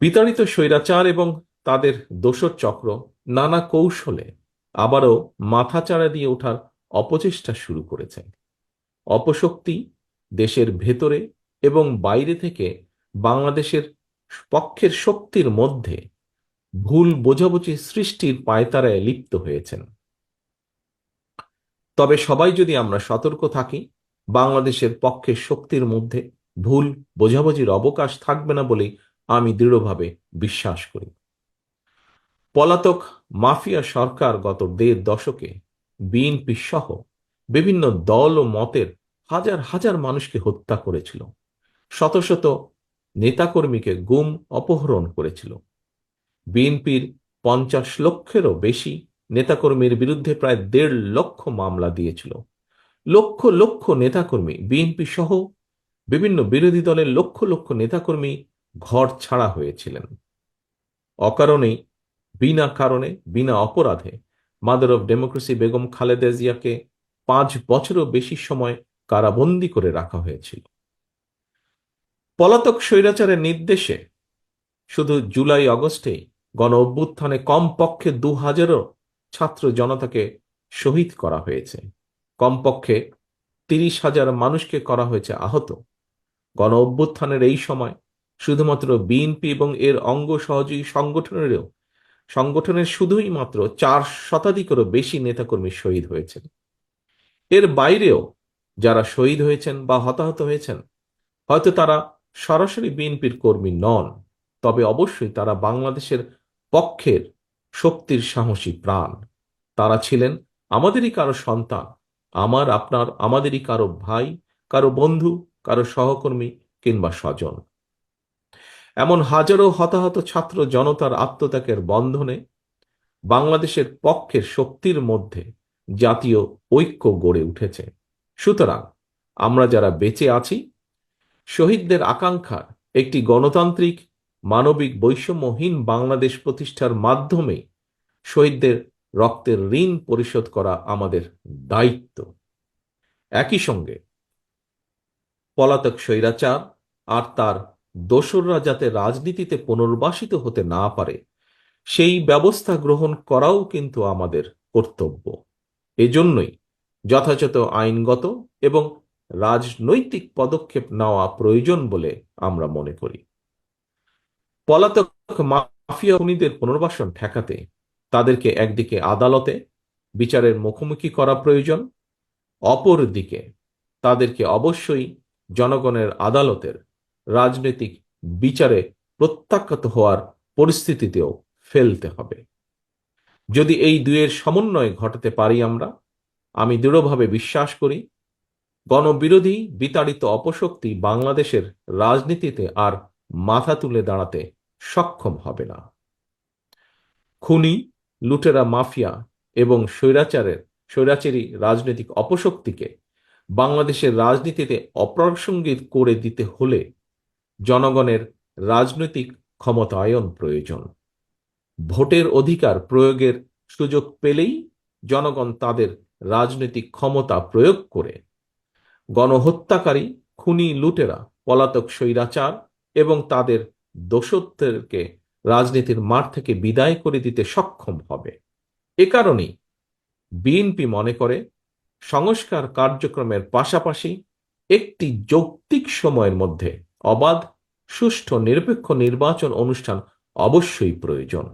বিতাড়িত স্বৈরাচার এবং তাদের দোসর চক্র নানা কৌশলে আবারও মাথাচাড়া দিয়ে ওঠার অপচেষ্টা শুরু করেছে। অপশক্তি দেশের ভেতরে এবং বাইরে থেকে বাংলাদেশের পক্ষের শক্তির মধ্যে ভুল বোঝাবুঝি সৃষ্টির পায়তারায় লিপ্ত হয়েছেন। তবে সবাই যদি আমরা সতর্ক থাকি, বাংলাদেশের পক্ষের শক্তির মধ্যে ভুল বোঝাবুঝির অবকাশ থাকবে না বলেই আমি দৃঢ়ভাবে বিশ্বাস করি। পলাতক মাফিয়া সরকার গত ১.৫ দশকে বিএনপি সহ বিভিন্ন দল ও মতের হাজার হাজার মানুষকে হত্যা করেছিল, শত শত নেতাকর্মীকে গুম অপহরণ করেছিল। বিএনপির ৫০ লক্ষেরও বেশি নেতাকর্মীর বিরুদ্ধে প্রায় ১.৫ লক্ষ মামলা দিয়েছিল। লক্ষ লক্ষ নেতাকর্মী, বিএনপি সহ বিভিন্ন বিরোধী দলের লক্ষ লক্ষ নেতাকর্মী ঘর ছাড়া হয়েছিলেন। অকারণেই, বিনা কারণে, বিনা অপরাধে mother of democracy Begum Khaleda জিয়াকে ৫ বছরও বেশি সময় কারাবন্দী করে রাখা হয়েছিল। পলাতক স্বৈরাচারের নির্দেশে শুধু জুলাই আগস্টেই গণ অভ্যুত্থানে কমপক্ষে ২,০০০ ছাত্র জনতাকে শহীদ করা হয়েছে। কমপক্ষে ৩০,০০০ মানুষকে করা হয়েছে আহত। গণ অভ্যুত্থানের এই সময় শুধুমাত্র বিএনপি এবং এর অঙ্গ সহযোগী সংগঠনের শুধুই মাত্র ৪ শতাধিকেরও বেশি নেতাকর্মী শহীদ হয়েছেন। এর বাইরেও যারা শহীদ হয়েছেন বা হতাহত হয়েছেন, হয়তো তারা সরাসরি বিএনপির কর্মী নন, তবে অবশ্যই তারা বাংলাদেশের পক্ষের শক্তির সাহসী প্রাণ। তারা ছিলেন আমাদেরই কারো সন্তান, আপনার আমাদেরই কারো ভাই, কারো বন্ধু, কারো সহকর্মী কিংবা স্বজন। এমন হাজারো হতাহত ছাত্র জনতার আত্মত্যাগের বন্ধনে বাংলাদেশের পক্ষের শক্তির মধ্যে জাতীয় ঐক্য গড়ে উঠেছে। সুতরাং আমরা যারা বেঁচে আছি, শহীদদের আকাঙ্ক্ষার একটি গণতান্ত্রিক, মানবিক, বৈষম্যহীন বাংলাদেশ প্রতিষ্ঠার মাধ্যমে শহীদদের রক্তের ঋণ পরিশোধ করা আমাদের দায়িত্ব। একই সঙ্গে পলাতক স্বৈরাচার আর তার দোসররা যাতে রাজনীতিতে পুনর্বাসিত হতে না পারে, সেই ব্যবস্থা গ্রহণ করাও কিন্তু আমাদের কর্তব্য। এজন্যই যথাযথ আইনগত এবং রাজনৈতিক পদক্ষেপ নেওয়া প্রয়োজন বলে আমরা মনে করি। পলাতক মাফিয়া খুনিদের পুনর্বাসন ঠেকাতে তাদেরকে একদিকে আদালতে বিচারের মুখোমুখি করা প্রয়োজন, অপরদিকে তাদেরকে অবশ্যই জনগণের আদালতের রাজনৈতিক বিচারে প্রত্যাখ্যাত হওয়ার পরিস্থিতিতেও ফেলতে হবে। যদি এই দুয়ের সমন্বয় ঘটাতে পারি আমি দৃঢ়ভাবে বিশ্বাস করি, গণবিরোধী বিতাড়িত অপশক্তি বাংলাদেশের রাজনীতিতে আর মাথা তুলে দাঁড়াতে সক্ষম হবে না। খুনি, লুটেরা মাফিয়া এবং স্বৈরাচারী রাজনৈতিক অপশক্তিকে বাংলাদেশের রাজনীতিতে অপ্রাসঙ্গিক করে দিতে হলে জনগণের রাজনৈতিক ক্ষমতায়ন প্রয়োজন। ভোটের অধিকার প্রয়োগের সুযোগ পেলেই জনগণ তাদের রাজনৈতিক ক্ষমতা প্রয়োগ করে গণহত্যাকারী, খুনি, লুটেরা, পলাতক স্বৈরাচার এবং তাদের দোসরদেরকে রাজনীতির মাঠ থেকে বিদায় করে দিতে সক্ষম হবে। এ কারণেই বিএনপি মনে করে সংস্কার কার্যক্রমের পাশাপাশি একটি যৌক্তিক সময়ের মধ্যে অবাধ, সুষ্ঠু, নিরপেক্ষ নির্বাচন অনুষ্ঠান অবশ্যই প্রয়োজন।